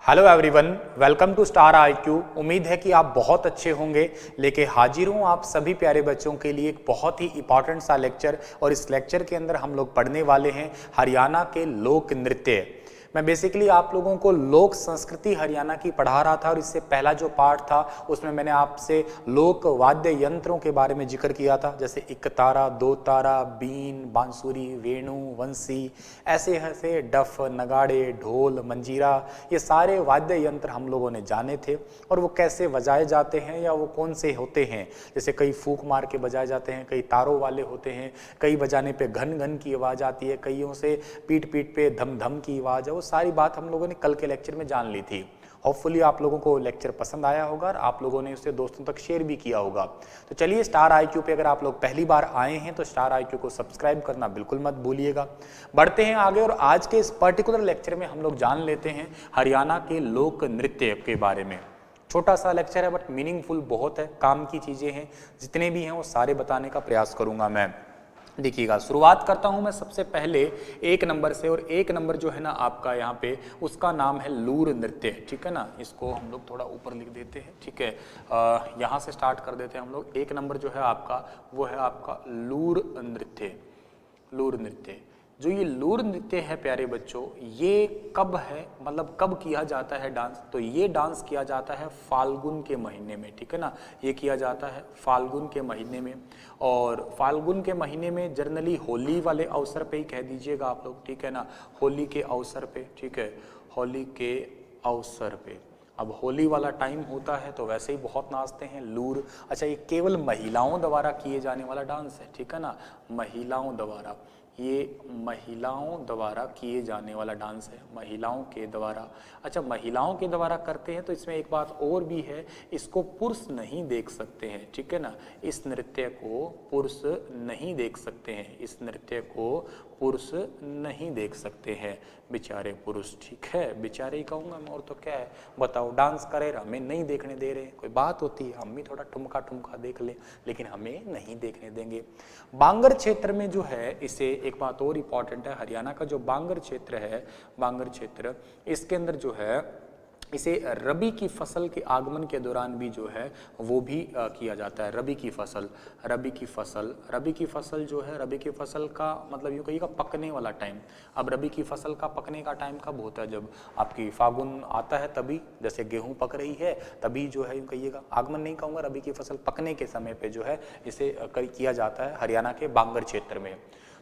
Hello everyone, welcome to star IQ. उम्मीद है कि आप बहुत अच्छे होंगे। लेके हाजिर हूँ आप सभी प्यारे बच्चों के लिए एक बहुत ही इंपॉर्टेंट सा लेक्चर। और इस लेक्चर के अंदर हम लोग पढ़ने वाले हैं हरियाणा के लोक नृत्य। मैं बेसिकली आप लोगों को लोक संस्कृति हरियाणा की पढ़ा रहा था और इससे पहला जो पार्ट था उसमें मैंने आपसे लोक वाद्य यंत्रों के बारे में जिक्र किया था, जैसे एक तारा, दो तारा, बीन, बांसुरी, वेणु, वंशी, ऐसे ऐसे डफ, नगाड़े, ढोल, मंजीरा, ये सारे वाद्य यंत्र हम लोगों ने जाने थे और वो कैसे बजाए जाते हैं या वो कौन से होते हैं। जैसे कई फूंक मार के बजाए जाते हैं, कई तारों वाले होते हैं, कई बजाने पे घन घन की आवाज़ आती है, कईयों से पीठ पीठ पे धम धम की आवाज़ है। वो सारी बात हम लोगों ने कल के लेक्चर में जान ली थी। होपफुली आप लोगों को लेक्चर पसंद आया होगा और आप लोगों ने उसे दोस्तों तक शेयर भी किया होगा। तो चलिए, स्टार आईक्यू पे अगर आप लोग पहली बार आए हैं तो स्टार आईक्यू को सब्सक्राइब करना बिल्कुल मत भूलिएगा। बढ़ते हैं आगे और आज के इस पर्टिकुलर लेक्चर में हम लोग जान लेते हैं हरियाणा के लोक नृत्य के बारे में। छोटा सा लेक्चर है बट मीनिंगफुल बहुत है, काम की चीज़ें हैं, जितने भी हैं वो सारे बताने का प्रयास करूंगा मैं। देखिएगा, शुरुआत करता हूं मैं सबसे पहले एक नंबर से। और एक नंबर जो है ना आपका यहाँ पे, उसका नाम है लूर नृत्य। ठीक है ना, इसको हम लोग थोड़ा ऊपर लिख देते हैं। ठीक है, यहाँ से स्टार्ट कर देते हैं हम लोग। एक नंबर जो है आपका वो है आपका लूर नृत्य। लूर नृत्य, जो ये लूर नृत्य है प्यारे बच्चों, ये कब है, मतलब कब किया जाता है डांस? तो ये डांस किया जाता है फाल्गुन के महीने में। ठीक है ना, ये किया जाता है फाल्गुन के महीने में। और फाल्गुन के महीने में जनरली होली वाले अवसर पे ही कह दीजिएगा आप लोग। ठीक है ना, होली के अवसर पे। ठीक है, होली के अवसर पे। अब होली वाला टाइम होता है तो वैसे ही बहुत नाचते हैं लूर। अच्छा, ये केवल महिलाओं द्वारा किए जाने वाला डांस है। ठीक है ना, महिलाओं द्वारा, ये महिलाओं द्वारा किए जाने वाला डांस है, महिलाओं के द्वारा। अच्छा, महिलाओं के द्वारा करते हैं तो इसमें एक बात और भी है, इसको पुरुष नहीं देख सकते हैं। ठीक है ना, इस नृत्य को पुरुष नहीं देख सकते हैं, इस नृत्य को पुरुष नहीं देख सकते हैं, बेचारे पुरुष। ठीक है, बेचारे ही कहूँगा मैं, और तो क्या है बताओ। डांस करे हमें नहीं देखने दे रहे, कोई बात होती है, हम भी थोड़ा ठुमका ठुमका देख लें, लेकिन हमें नहीं देखने देंगे। बांगर क्षेत्र में जो है, इसे एक बात और इम्पॉर्टेंट है, हरियाणा का जो बांगर क्षेत्र है, बांगर क्षेत्र, इसके अंदर जो है इसे रबी की फसल के आगमन के दौरान भी जो है वो भी किया जाता है। रबी की फसल, रबी की फसल, रबी की फसल जो है, रबी की फसल का मतलब यूँ कहिएगा पकने वाला टाइम। अब रबी की फसल का पकने का टाइम कब होता है? जब आपकी फागुन आता है तभी, जैसे गेहूं पक रही है तभी जो है यूँ कहिएगा, आगमन नहीं कहूँगा, रबी की फसल पकने के समय पे जो है इसे किया जाता है हरियाणा के बांगर क्षेत्र में।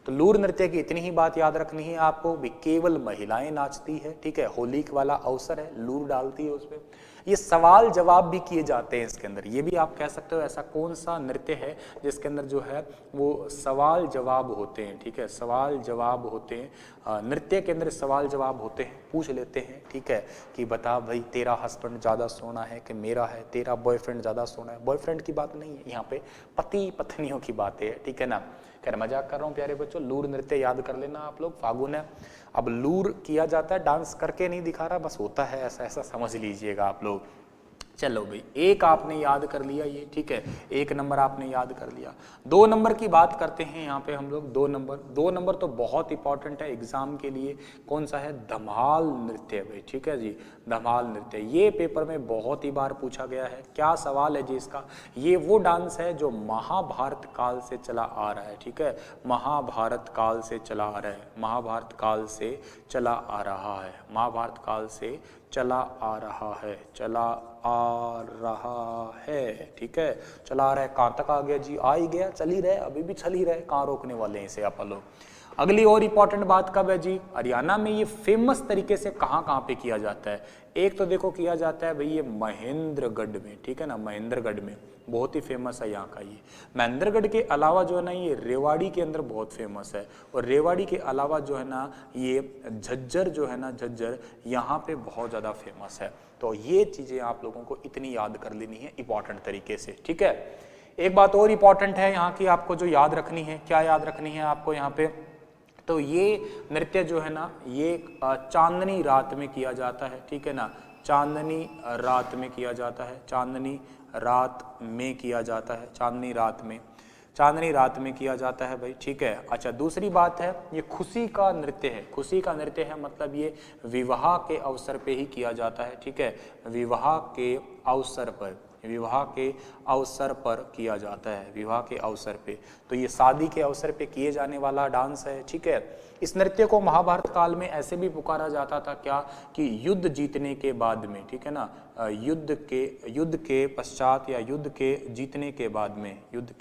तो लूर नृत्य की इतनी ही बात याद रखनी है आपको, भी केवल महिलाएं नाचती है। ठीक है, होली वाला अवसर है, लूर डालती है उसमें। ये सवाल जवाब भी किए जाते हैं इसके अंदर। ये भी आप कह सकते हो ऐसा कौन सा नृत्य है जिसके अंदर जो है वो सवाल जवाब होते हैं। ठीक है, सवाल जवाब होते हैं, नृत्य के अंदर सवाल जवाब होते हैं, पूछ लेते हैं। ठीक है, कि बता भाई, तेरा हस्बैंड ज़्यादा सोना है कि मेरा है, तेरा बॉयफ्रेंड ज़्यादा सोना है। बॉयफ्रेंड की बात नहीं है यहाँ पे, पति पत्नियों की बात है। ठीक है ना, खैर मजाक कर रहा हूँ प्यारे बच्चों। लूर नृत्य याद कर लेना आप लोग, फागुन है। अब लूर किया जाता है, डांस करके नहीं दिखा रहा, बस होता है ऐसा, ऐसा समझ लीजिएगा आप लोग। चलो भाई, एक आपने याद कर लिया ये। ठीक है, एक नंबर आपने याद कर लिया। दो नंबर की बात करते हैं यहाँ पे हम लोग। दो नंबर, दो नंबर तो बहुत इंपॉर्टेंट है एग्जाम के लिए। कौन सा है? धमाल नृत्य भाई। ठीक है जी, धमाल नृत्य, ये पेपर में बहुत ही बार पूछा गया है। क्या सवाल है जी इसका? ये वो डांस है जो महाभारत काल से चला आ रहा है। ठीक है, महाभारत काल से चला आ रहा है, महाभारत काल से चला आ रहा है, महाभारत काल से चला आ रहा है, चला आ रहा है। ठीक है, चला आ रहा है, कहाँ तक आ गया जी? आ ही गया, चल ही रहे, अभी भी चल ही रहे, कहाँ रोकने वाले हैं इसे आप लोग। अगली और इंपॉर्टेंट बात कब है जी? हरियाणा में ये फेमस तरीके से कहाँ कहाँ पे किया जाता है? एक तो देखो किया जाता है भाई ये महेंद्रगढ़ में। ठीक है ना, महेंद्रगढ़ में बहुत ही फेमस है यहाँ का ये। महेंद्रगढ़ के अलावा जो है ना ये रेवाड़ी के अंदर बहुत फेमस है। और रेवाड़ी के अलावा जो है ना ये झज्जर जो है ना, झज्जर यहाँ पे बहुत ज़्यादा फेमस है। तो ये चीज़ें आप लोगों को इतनी याद कर लेनी है इंपॉर्टेंट तरीके से। ठीक है, एक बात और इंपॉर्टेंट है यहाँ की आपको जो याद रखनी है। क्या याद रखनी है आपको यहाँ पे? तो ये नृत्य जो है ना ये चांदनी रात में किया जाता है। ठीक है ना, चांदनी रात में किया जाता है, चांदनी रात में किया जाता है, चांदनी रात में। चांदनी रात में किया जाता है भाई, ठीक है। अच्छा, दूसरी बात है ये खुशी का नृत्य है। खुशी का नृत्य है मतलब ये विवाह के अवसर पे ही किया जाता है, ठीक है। विवाह के अवसर पर, विवाह के अवसर पर किया जाता है, विवाह के अवसर पे। तो ये शादी के अवसर पे किए जाने वाला डांस है, ठीक है। इस नृत्य को महाभारत काल में ऐसे भी पुकारा जाता था क्या कि युद्ध जीतने के बाद में, ठीक है ना, युद्ध के पश्चात या युद्ध के जीतने के बाद में, युद्ध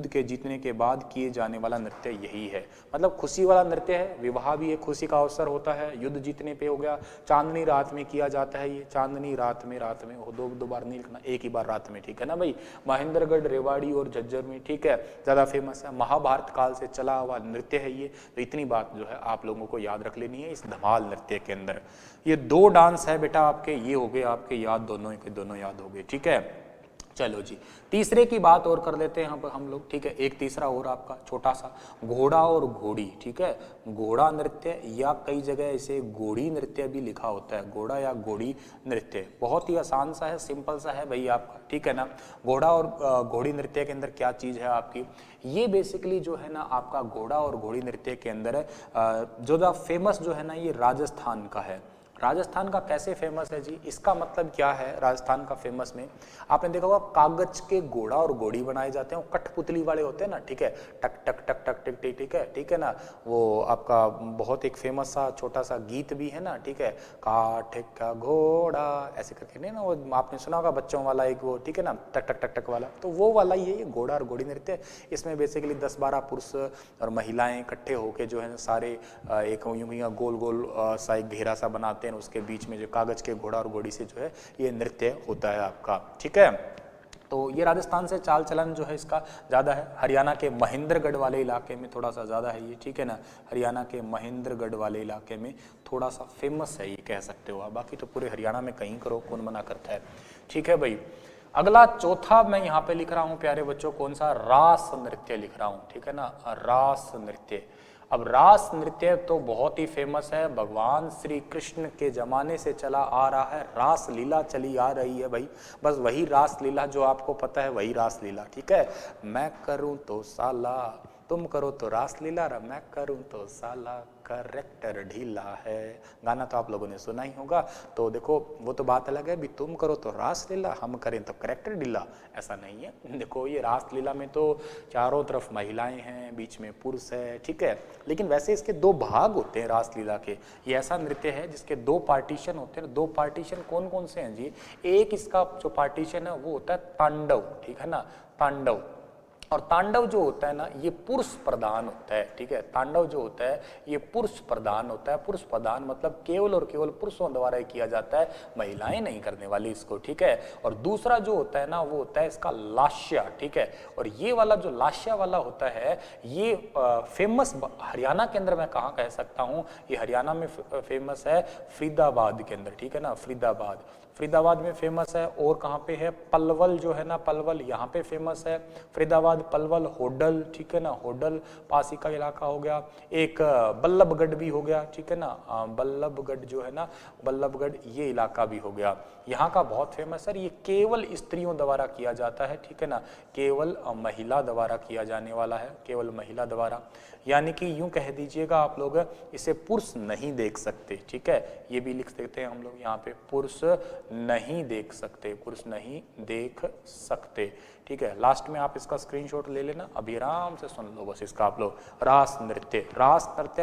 के जीतने के बाद किए जाने वाला नृत्य यही है। मतलब खुशी वाला नृत्य है, विवाह भी एक खुशी का अवसर होता है, युद्ध जीतने पे हो गया, चांदनी रात में किया जाता है ये, चांदनी रात में वो दो बार नहीं लिखना, एक ही बार रात में, ठीक है ना भाई। महेंद्रगढ़, रेवाड़ी और झज्जर में, ठीक है, ज्यादा फेमस है, महाभारत काल से चला हुआ नृत्य है ये। तो इतनी बात जो है आप लोगों को याद रख लेनी है इस धमाल नृत्य के अंदर। ये 2 डांस है बेटा आपके, ये हो गए आपके याद, दोनों के दोनों याद हो गए, ठीक है। चलो जी, तीसरे की बात और कर लेते हैं हम लोग, ठीक है। एक तीसरा और आपका छोटा सा, घोड़ा और घोड़ी, ठीक है। घोड़ा नृत्य या कई जगह इसे घोड़ी नृत्य भी लिखा होता है, घोड़ा या घोड़ी नृत्य। बहुत ही आसान सा है, सिंपल सा है भाई आपका, ठीक है ना। घोड़ा और घोड़ी नृत्य के अंदर क्या चीज है आपकी, ये बेसिकली जो है ना आपका घोड़ा और घोड़ी नृत्य के अंदर जो फेमस जो है ना ये राजस्थान का है। राजस्थान का कैसे फेमस है जी, इसका मतलब क्या है राजस्थान का फेमस में, आपने देखा होगा कागज के घोड़ा और घोड़ी बनाए जाते हैं, वो कठपुतली वाले होते हैं ना, ठीक है, टक टक टक टक टिक टिक, ठीक है, ठीक है ना। वो आपका बहुत एक फेमस सा छोटा सा गीत भी है ना, ठीक है, काठ का घोड़ा ऐसे करके, नहीं ना, वो आपने सुना होगा बच्चों वाला एक वो, ठीक है ना, टक टक टक टक वाला, तो वो वाला ये घोड़ा और घोड़ी नृत्य। इसमें बेसिकली 10-12 पुरुष और महिलाएं इकट्ठे होके जो है सारे एक यूं गोल गोल सा एक घेरा सा बनाते हैं, उसके बीच में जो कागज के घोड़ा और घोड़ी से जो है ये नृत्य होता है आपका, ठीक है। तो ये राजस्थान से चाल चलन जो है इसका ज़्यादा है। हरियाणा के महेंद्रगढ़ वाले इलाके में थोड़ा सा ज़्यादा है ये, ठीक है ना। हरियाणा के महेंद्रगढ़ वाले इलाके में थोड़ा सा फेमस है ये, कह सकते हो आप। बाकी तो पूरे हरियाणा में कहीं करो, कौन मना करता है, ठीक है भाई। अगला चौथा मैं यहाँ पे लिख रहा हूँ प्यारे बच्चों, कौन सा, रास नृत्य लिख रहा हूँ, ठीक है ना, रास नृत्य। अब रास नृत्य तो बहुत ही फेमस है, भगवान श्री कृष्ण के जमाने से चला आ रहा है, रास लीला चली आ रही है भाई। बस वही रास लीला जो आपको पता है, वही रास लीला, ठीक है। मैं करूं तो साला, तुम करो तो रास लीला, मैं करूं तो साला, करेक्टर ढीला है। गाना तो आप लोगों ने सुना ही होगा। तो देखो वो तो बात अलग है, भी तुम करो तो रास लीला, हम करें तो करेक्टर ढीला, ऐसा नहीं है। देखो ये रास लीला में तो चारों तरफ महिलाएं हैं, बीच में पुरुष है, ठीक है। लेकिन वैसे इसके 2 भाग होते हैं रास लीला के। ये ऐसा नृत्य है जिसके 2 पार्टीशन होते हैं। 2 पार्टीशन कौन कौन से हैं जी, एक इसका जो पार्टीशन है वो होता है तांडव, ठीक है ना, तांडव। और तांडव जो होता है ना ये पुरुष प्रधान होता है, ठीक है। तांडव जो होता है ये पुरुष प्रधान होता है। पुरुष प्रधान मतलब केवल और केवल पुरुषों द्वारा ही किया जाता है, महिलाएं नहीं करने वाली इसको, ठीक है। और दूसरा जो होता है ना वो होता है इसका लास्या, ठीक है। और ये वाला जो लास्या वाला होता है ये फेमस हरियाणा के अंदर, मैं कहाँ कह सकता हूँ, ये हरियाणा में फेमस है फरीदाबाद के अंदर, ठीक है ना, फरीदाबाद में फेमस है। और कहाँ पे है, पलवल जो है ना, पलवल यहाँ पे फेमस है। फरीदाबाद, पलवल, होडल, ठीक है ना, होडल पासी का इलाका हो गया। एक बल्लभगढ़ भी हो गया, ठीक है ना, बल्लभगढ़ जो है ना, बल्लभगढ़ ये इलाका भी हो गया। यहाँ का बहुत फेमस है। ये केवल स्त्रियों द्वारा किया जाता है, ठीक है ना, केवल महिला द्वारा किया जाने वाला है, केवल महिला द्वारा। यानी कि यूं कह दीजिएगा आप लोग, इसे पुरुष नहीं देख सकते, ठीक है। ये भी लिख देते हैं हम लोग यहाँ पे, पुरुष नहीं देख सकते, पुरुष नहीं देख सकते, ठीक है। लास्ट में आप इसका स्क्रीनशॉट ले लेना, अभी आराम से सुन लो बस इसका आप लोग। रास नृत्य,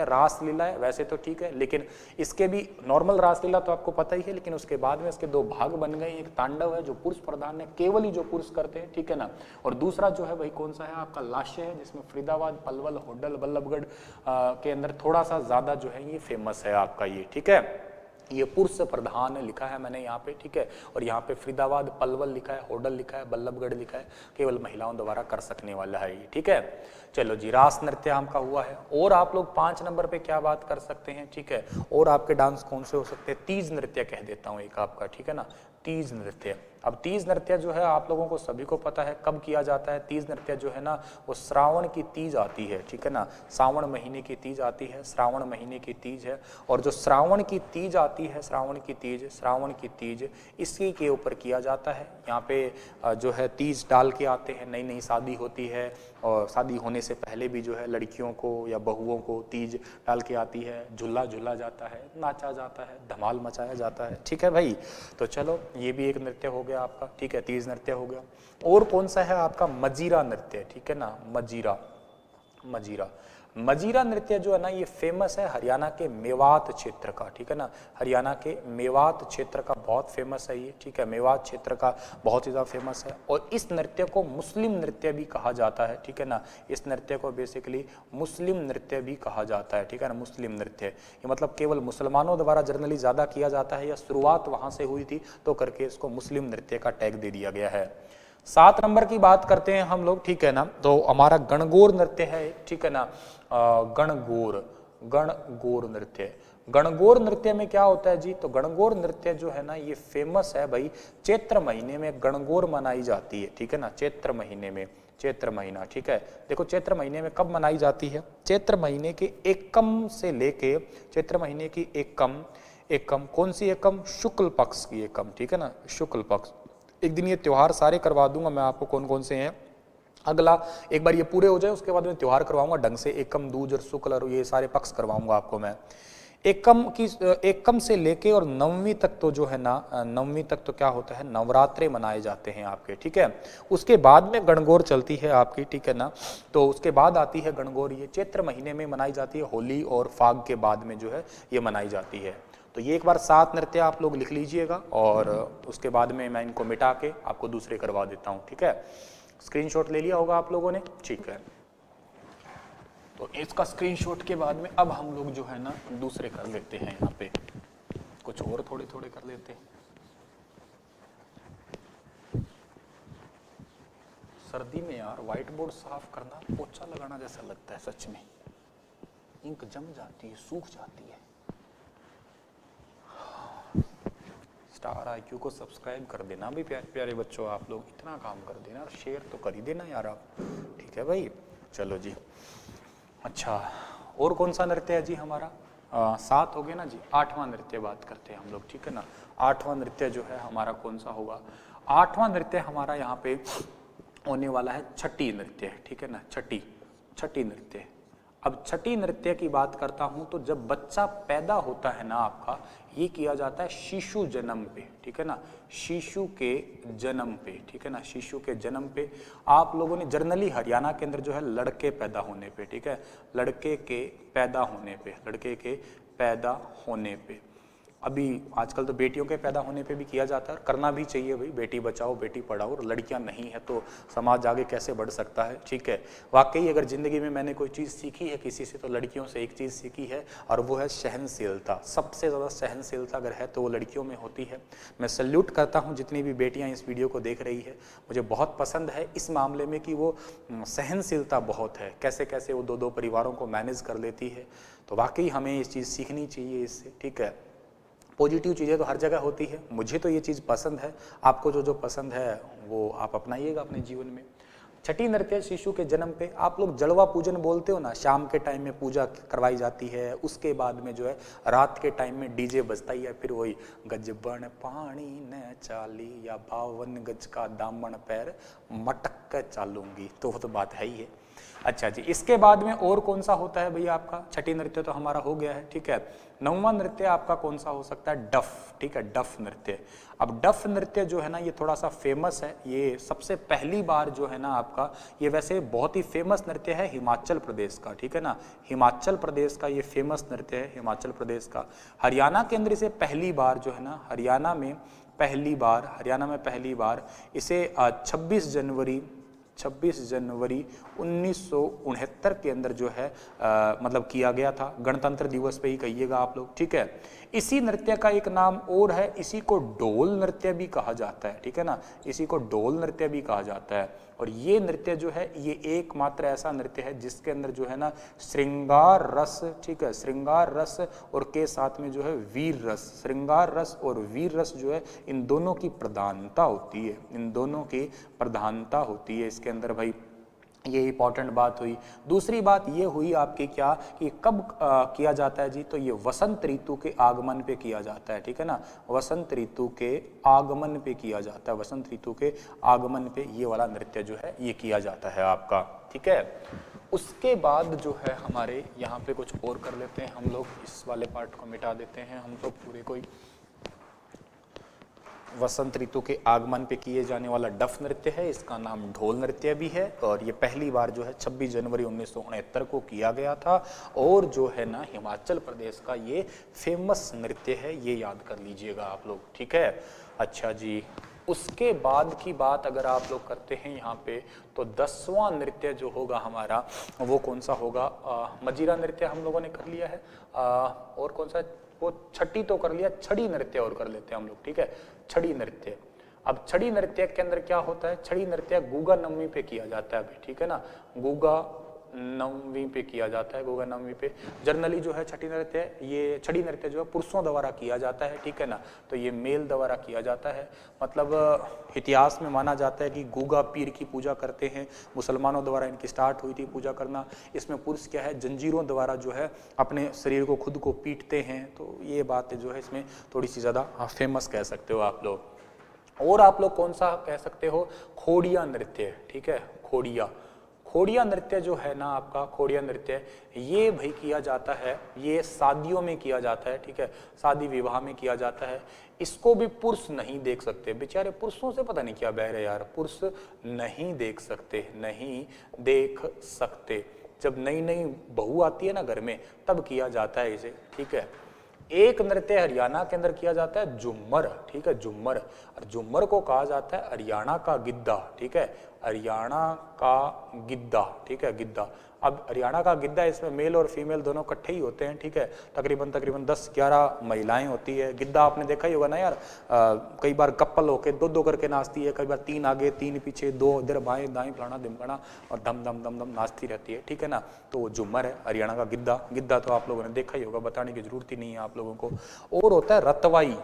रास लीला है वैसे तो, ठीक है, लेकिन इसके भी नॉर्मल रास लीला तो आपको पता ही है, लेकिन उसके बाद में इसके 2 भाग बन गए। एक तांडव है जो पुरुष प्रधान है, केवल ही जो पुरुष करते हैं, ठीक है ना। और दूसरा जो है भाई कौन सा है आपका, लास्य है, जिसमें फरीदाबाद, पलवल, होडल, बल्लभगढ़ के अंदर थोड़ा सा ज्यादा जो है ये फेमस है आपका ये, ठीक है। ये पुरुष प्रधान लिखा है मैंने यहाँ पे, ठीक है। और यहाँ पे फरीदाबाद, पलवल लिखा है, होडल लिखा है, बल्लभगढ़ लिखा है, केवल महिलाओं द्वारा कर सकने वाला है ये, ठीक है। चलो जी, रास नृत्य आपका हुआ है। और आप लोग 5 नंबर पे क्या बात कर सकते हैं, ठीक है। और आपके डांस कौन से हो सकते हैं, तीज नृत्य कह देता हूँ एक आपका, ठीक है ना, तीज नृत्य। अब तीज नृत्य जो है आप लोगों को सभी को पता है कब किया जाता है। तीज नृत्य जो है ना वो श्रावण की तीज आती है, ठीक है ना, सावन महीने की तीज आती है, श्रावण महीने की तीज है। और जो श्रावण की तीज आती है, श्रावण की तीज इसी के ऊपर किया जाता है। यहाँ पे जो है तीज डाल के आते हैं, नई नई शादी होती है और शादी होने से पहले भी जो है लड़कियों को या बहुओं को तीज डाल के आती है, झूला झूला जाता है, नाचा जाता है, धमाल मचाया जाता है, ठीक है भाई। तो चलो ये भी एक नृत्य हो गया आपका, ठीक है, तीज नृत्य हो गया। और कौन सा है आपका? मजीरा नृत्य, ठीक है ना, मजीरा नृत्य जो है ना ये फेमस है हरियाणा के मेवात क्षेत्र का, ठीक है ना, हरियाणा के मेवात क्षेत्र का बहुत फेमस है ये, ठीक है, मेवात क्षेत्र का बहुत ही ज्यादा फेमस है। और इस नृत्य को मुस्लिम नृत्य भी कहा जाता है, ठीक है ना, इस नृत्य को बेसिकली मुस्लिम नृत्य भी कहा जाता है, ठीक है ना, मुस्लिम नृत्य। ये मतलब केवल मुसलमानों द्वारा जनरली ज्यादा किया जाता है या शुरुआत वहां से हुई थी तो करके इसको मुस्लिम नृत्य का टैग दे दिया गया है। 7 नंबर की बात करते हैं हम लोग, ठीक है ना, तो हमारा गणगौर नृत्य है, ठीक है ना, गणगौर नृत्य। गणगौर नृत्य में क्या होता है जी? तो गणगौर नृत्य जो है ना ये फेमस है भाई, चैत्र महीने में गणगौर मनाई जाती है, ठीक है ना, चैत्र महीने में, चैत्र महीना, ठीक है। देखो चैत्र महीने में कब मनाई जाती है? चैत्र महीने के एकम से लेके, चैत्र महीने की एकम कौन सी एकम? शुक्ल पक्ष की एकम, ठीक है ना, शुक्ल पक्ष। एक दिन ये त्योहार सारे करवा दूंगा मैं आपको कौन कौन से हैं। अगला एक बार ये पूरे हो जाए उसके बाद मैं त्योहार करवाऊंगा ढंग से, एकम, दूज और शुक्ल और ये सारे पक्ष करवाऊंगा आपको मैं। एकम से लेके और नवमी तक तो जो है ना, नवमी तक तो क्या होता है, नवरात्रे मनाए जाते हैं आपके, ठीक है। उसके बाद में गणगौर चलती है आपकी, ठीक है ना, तो उसके बाद आती है गणगौर, ये चैत्र महीने में मनाई जाती है, होली और फाग के बाद में जो है ये मनाई जाती है। तो ये एक बार 7 नृत्य आप लोग लिख लीजिएगा और उसके बाद में मैं इनको मिटा के आपको दूसरे करवा देता हूँ, ठीक है। स्क्रीनशॉट ले लिया होगा आप लोगों ने, ठीक है। तो इसका स्क्रीनशॉट के बाद में अब हम लोग जो है ना दूसरे कर लेते हैं, यहाँ पे कुछ और थोड़े थोड़े कर लेते हैं। सर्दी में यार व्हाइट बोर्ड साफ करना पोछा लगाना जैसा लगता है, सच में इंक जम जाती है, सूख जाती है। स्टार IQ को सब्सक्राइब कर देना भी प्यारे प्यारे बच्चों, आप लोग इतना काम कर देना और शेयर तो कर ही देना यार आप, ठीक है भाई। चलो जी, अच्छा और कौन सा नृत्य है जी हमारा? 7 हो गए ना जी। 8वां नृत्य बात करते हैं हम लोग, ठीक है ना। 8वां नृत्य जो है हमारा कौन सा होगा? 8वां नृत्य हमारा यहाँ पे होने वाला है छठी नृत्य, ठीक है ना, छठी नृत्य। अब छठी नृत्य की बात करता हूं तो जब बच्चा पैदा होता है ना आपका, ये किया जाता है शिशु जन्म पे, ठीक है ना, शिशु के जन्म पे, ठीक है ना, शिशु के जन्म पे। आप लोगों ने जनरली हरियाणा के अंदर जो है लड़के पैदा होने पे, ठीक है, लड़के के पैदा होने पे। अभी आजकल तो बेटियों के पैदा होने पे भी किया जाता है, करना भी चाहिए भाई, बेटी बचाओ बेटी पढ़ाओ। और लड़कियां नहीं है तो समाज आगे कैसे बढ़ सकता है, ठीक है। वाकई अगर जिंदगी में मैंने कोई चीज़ सीखी है किसी से तो लड़कियों से एक चीज़ सीखी है और वो है सहनशीलता। सबसे ज़्यादा सहनशीलता अगर है तो वो लड़कियों में होती है। मैं सल्यूट करता हूँ जितनी भी बेटियाँ इस वीडियो को देख रही है, मुझे बहुत पसंद है इस मामले में कि वो सहनशीलता बहुत है, कैसे कैसे वो दो परिवारों को मैनेज कर लेती है। तो वाकई हमें ये चीज़ सीखनी चाहिए इससे, ठीक है। पॉजिटिव चीज़ें तो हर जगह होती है, मुझे तो ये चीज़ पसंद है, आपको जो पसंद है वो आप अपनाइएगा अपने जीवन में। छठी नृत्य शिशु के जन्म पे। आप लोग जड़वा पूजन बोलते हो ना, शाम के टाइम में पूजा करवाई जाती है, उसके बाद में जो है रात के टाइम में डीजे बजता ही है, फिर वही गजबन पानी न चाली या 52 गज का दामन पैर मटक कर चालूंगी, तो वो तो बात है ही है। अच्छा जी, इसके बाद में और कौन सा होता है भैया आपका? छठी नृत्य तो हमारा हो गया है, ठीक है। 9वां नृत्य आपका कौन सा हो सकता है? डफ, ठीक है, डफ नृत्य। अब डफ नृत्य जो है ना ये थोड़ा सा फेमस है, ये सबसे पहली बार जो है ना आपका, ये वैसे बहुत ही फेमस नृत्य है हिमाचल प्रदेश का, ठीक है ना, हिमाचल प्रदेश का ये फेमस नृत्य है, हिमाचल प्रदेश का। हरियाणा के अंदर इसे पहली बार जो है ना, हरियाणा में पहली बार इसे 26 जनवरी 1969 के अंदर जो है मतलब किया गया था, गणतंत्र दिवस पे ही कहिएगा आप लोग, ठीक है। इसी नृत्य का एक नाम और है, इसी को डोल नृत्य भी कहा जाता है, ठीक है ना, इसी को डोल नृत्य भी कहा जाता है। और ये नृत्य जो है ये एकमात्र ऐसा नृत्य है जिसके अंदर जो है ना श्रृंगार रस, ठीक है, श्रृंगार रस और के साथ में जो है वीर रस, श्रृंगार रस और वीर रस जो है इन दोनों की प्रधानता होती है, इन दोनों की प्रधानता होती है इसके अंदर भाई। ये इंपॉर्टेंट बात हुई। दूसरी बात ये हुई आपकी क्या कि कब किया जाता है जी, तो ये वसंत ऋतु के आगमन पे किया जाता है, ठीक है ना, वसंत ऋतु के आगमन पे किया जाता है, वसंत ऋतु के आगमन पे ये वाला नृत्य जो है ये किया जाता है आपका, ठीक है। उसके बाद जो है हमारे यहाँ पे कुछ और कर लेते हैं हम लोग, इस वाले पार्ट को मिटा देते हैं हम लोग पूरे कोई। वसंत ऋतु के आगमन पे किए जाने वाला डफ नृत्य है, इसका नाम ढोल नृत्य भी है और ये पहली बार जो है 26 जनवरी 1969 को किया गया था और जो है ना हिमाचल प्रदेश का ये फेमस नृत्य है, ये याद कर लीजिएगा आप लोग, ठीक है। अच्छा जी, उसके बाद की बात अगर आप लोग करते हैं यहाँ पे तो 10वां नृत्य जो होगा हमारा वो कौन सा होगा, मजीरा नृत्य हम लोगों ने कर लिया है, और कौन सा, वो छठी तो कर लिया, छड़ी नृत्य और कर लेते हैं हम लोग, ठीक है, छड़ी नृत्य। अब छड़ी नृत्य के अंदर क्या होता है, छड़ी नृत्य गुगा नवमी पे किया जाता है अभी, ठीक है ना, गुगा नवमी पे किया जाता है, गुगा नवमी पे। जनरली जो है छठी नृत्य, ये छड़ी नृत्य जो है पुरुषों द्वारा किया जाता है, ठीक है ना, तो ये मेल द्वारा किया जाता है। मतलब इतिहास में माना जाता है कि गुगा पीर की पूजा करते हैं, मुसलमानों द्वारा इनकी स्टार्ट हुई थी पूजा करना। इसमें पुरुष क्या है, जंजीरों द्वारा जो है अपने शरीर को खुद को पीटते हैं, तो ये बात जो है इसमें थोड़ी सी ज़्यादा फेमस कह सकते हो आप लोग। और आप लोग कौन सा कह सकते हो, खोड़िया नृत्य, ठीक है, खोड़िया। खोड़िया नृत्य जो है ना आपका, खोड़िया नृत्य ये भाई किया जाता है, ये शादियों में किया जाता है, ठीक है, शादी विवाह में किया जाता है। इसको भी पुरुष नहीं देख सकते, बेचारे पुरुषों से पता नहीं क्या बहर है यार, पुरुष नहीं देख सकते, नहीं देख सकते। जब नई नई बहू आती है ना घर में तब किया जाता है इसे, ठीक है। एक नृत्य हरियाणा के अंदर किया जाता है झुम्मर, ठीक है, झुम्मर, और झुम्मर को कहा जाता है हरियाणा का गिद्दा, ठीक है, हरियाणा का गिद्दा, ठीक है, गिद्दा। अब हरियाणा का गिद्दा, इसमें मेल और फीमेल दोनों इकट्ठे ही होते हैं, ठीक है, तकरीबन 10-11 महिलाएं होती है। गिद्दा आपने देखा ही होगा ना यार, कई बार कपल होके दो करके नाचती है, कई बार 3 आगे 3 पीछे, 2 इधर बाएं दाएं फलाना धिमकाना और धम धम धम धम नाचती रहती है, ठीक है ना, तो वो झुम्मर है हरियाणा का गिद्दा। गिद्दा तो आप लोगों ने देखा ही होगा, बताने की जरूरत ही नहीं है आप लोगों को। और होता है रतवाई,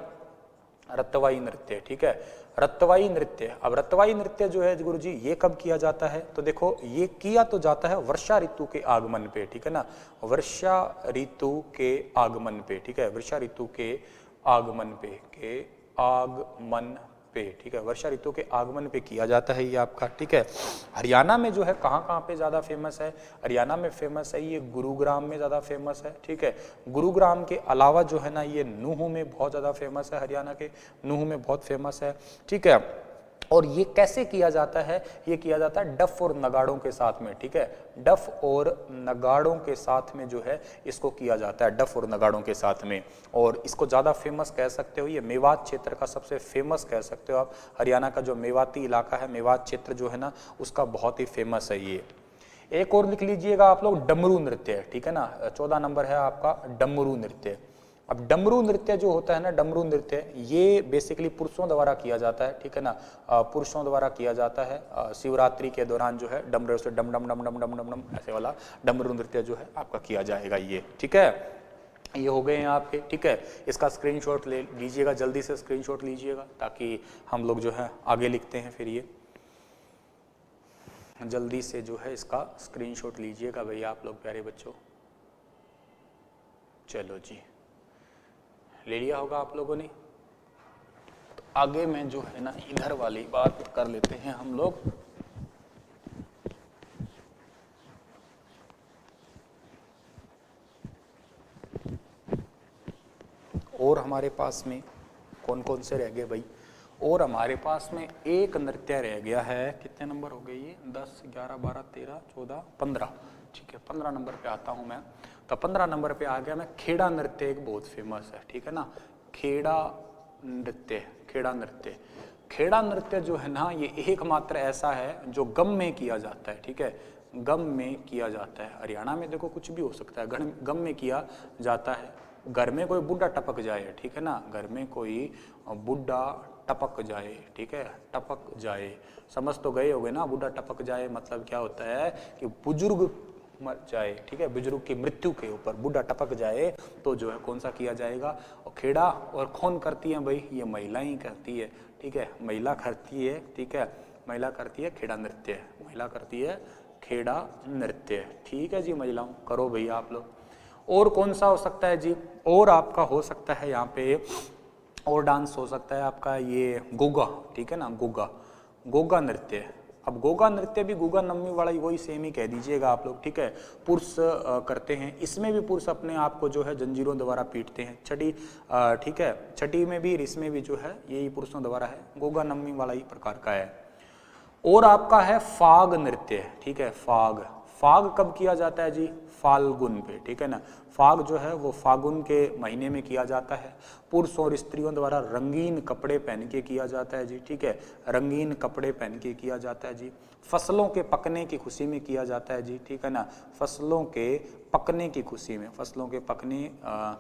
रतवाई नृत्य, ठीक है, रतवाई नृत्य। अब रतवाई नृत्य जो है गुरुजी ये कब किया जाता है, तो देखो ये किया तो जाता है वर्षा ऋतु के आगमन पे, ठीक है ना, वर्षा ऋतु के आगमन पे, ठीक है, वर्षा ऋतु के आगमन पे, ठीक है, वर्षा ऋतु के आगमन पे किया जाता है ये आपका, ठीक है। हरियाणा में जो है कहाँ पे ज्यादा फेमस है, हरियाणा में फेमस है ये गुरुग्राम में ज्यादा फेमस है, ठीक है। गुरुग्राम के अलावा जो है ना ये नूह में बहुत ज्यादा फेमस है, हरियाणा के नूह में बहुत फेमस है, ठीक है। और ये कैसे किया जाता है, ये किया जाता है डफ और नगाड़ों के साथ में, ठीक है, डफ और नगाड़ों के साथ में जो है इसको किया जाता है, डफ और नगाड़ों के साथ में। और इसको ज़्यादा फेमस कह सकते हो, ये मेवात क्षेत्र का सबसे फेमस कह सकते हो आप, हरियाणा का जो मेवाती इलाका है, मेवात क्षेत्र जो है ना उसका बहुत ही फेमस है ये। एक और लिख लीजिएगा आप लोग, डमरू नृत्य, ठीक है ना, 14 नंबर है आपका डमरू नृत्य। अब डमरू नृत्य जो होता है ना, डमरू नृत्य ये बेसिकली पुरुषों द्वारा किया जाता है, ठीक है ना, पुरुषों द्वारा किया जाता है। शिवरात्रि के दौरान जो है डमरू से डम डम डम डम डम डम डम ऐसे वाला डमरू नृत्य जो है आपका किया जाएगा ये, ठीक है। ये हो गए हैं आपके, ठीक है। इसका स्क्रीनशॉट ले लीजिएगा, जल्दी से स्क्रीनशॉट लीजिएगा ताकि हम लोग जो है आगे लिखते हैं फिर ये जल्दी से जो है इसका स्क्रीनशॉट लीजिएगा भैया आप लोग प्यारे बच्चों। चलो जी, ले लिया होगा आप लोगों ने। तो आगे में जो है ना इधर वाली बात कर लेते हैं हम लोग। और हमारे पास में कौन कौन से रह गए भाई, और हमारे पास में एक नृत्य रह गया है। कितने नंबर हो गए ये, 10, 11, 12, 13, 14, 15, ठीक है, 15 नंबर पे आता हूं मैं। तो 15 नंबर पे आ गया मैं। खेड़ा नृत्य एक बहुत फेमस है, ठीक है ना, खेड़ा नृत्य, खेड़ा नृत्य। खेड़ा नृत्य जो है ना ये एकमात्र ऐसा है जो गम में किया जाता है, ठीक है, गम में किया जाता है। हरियाणा में देखो कुछ भी हो सकता है, गम में किया जाता है। घर में कोई बुढ़ा टपक जाए, ठीक है ना, घर में कोई बुढ़ा टपक जाए, ठीक है, टपक जाए। समझ तो गए होगे ना, बूढ़ा टपक जाए मतलब क्या होता है कि बुजुर्ग मर जाए, ठीक है, बुजुर्ग की मृत्यु के ऊपर बूढ़ा टपक जाए तो जो है कौन सा किया जाएगा। और खेड़ा और कौन करती है भाई, ये महिला ही करती है, ठीक है, महिला करती है, ठीक है, महिला करती है खेड़ा नृत्य, महिला करती है खेड़ा नृत्य, ठीक है जी, महिलाओं करो भैया आप लोग। और कौन सा हो सकता है जी, और आपका हो सकता है यहाँ पे और डांस हो सकता है आपका ये गोगा, ठीक है ना, गोगा, गोगा नृत्य। अब गोगा नृत्य भी गुगा नम्मी वाला वही सेम ही कह दीजिएगा आप लोग, ठीक है, पुरुष करते हैं। इसमें भी पुरुष अपने आप को जो है जंजीरों द्वारा पीटते हैं, छठी, ठीक है, छठी में भी, इसमें भी जो है यही पुरुषों द्वारा है, गोगा नम्मी वाला ही प्रकार का है। और आपका है फाग नृत्य, ठीक है, फाग, फाग कब किया जाता है जी, फाल्गुन पे, ठीक है ना, फाग जो है वो फागुन के महीने में किया जाता है। पुरुष और स्त्रियों द्वारा रंगीन कपड़े पहन के किया जाता है जी, ठीक है, रंगीन कपड़े पहन के किया जाता है जी। फसलों के पकने की खुशी में किया जाता है जी, ठीक है ना, फसलों के पकने की खुशी में, फसलों के पकने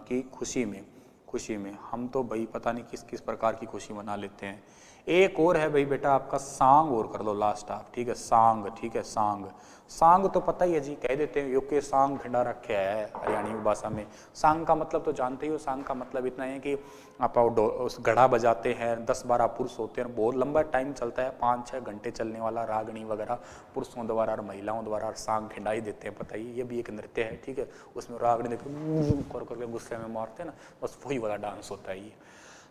की खुशी में हम तो भाई पता नहीं किस किस प्रकार की खुशी मना लेते हैं। एक और है भाई बेटा आपका सांग, और कर लो लास्ट आप, ठीक है, सांग, ठीक है, सांग, सांग तो पता ही है जी, कह देते हैं यो के सांग खिंडा रखे है हरियाणी भाषा में। सांग का मतलब तो जानते ही हो, सांग का मतलब इतना है कि आप उस घड़ा बजाते हैं, 10-12 पुरुष होते हैं, बहुत लंबा टाइम चलता है, 5-6 घंटे चलने वाला, रागनी वगैरह पुरुषों द्वारा और महिलाओं द्वारा सांग खिंडा ही देते हैं, पता ही, ये भी एक नृत्य है, ठीक है, उसमें रागनी देखो करके गुस्से में मारते हैं ना, बस वही वाला डांस होता है ये।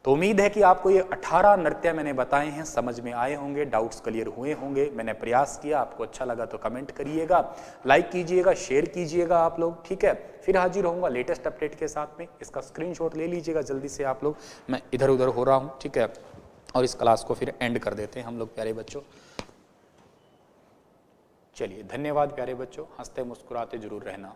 तो उम्मीद है कि आपको ये 18 नृत्य मैंने बताए हैं समझ में आए होंगे, डाउट्स क्लियर हुए होंगे। मैंने प्रयास किया, आपको अच्छा लगा तो कमेंट करिएगा, लाइक कीजिएगा, शेयर कीजिएगा आप लोग, ठीक है। फिर हाजिर होऊंगा लेटेस्ट अपडेट के साथ में, इसका स्क्रीनशॉट ले लीजिएगा जल्दी से आप लोग, मैं इधर उधर हो रहा हूँ, ठीक है। और इस क्लास को फिर एंड कर देते हैं हम लोग प्यारे बच्चों। चलिए धन्यवाद प्यारे बच्चों, हंसते मुस्कुराते जरूर रहना।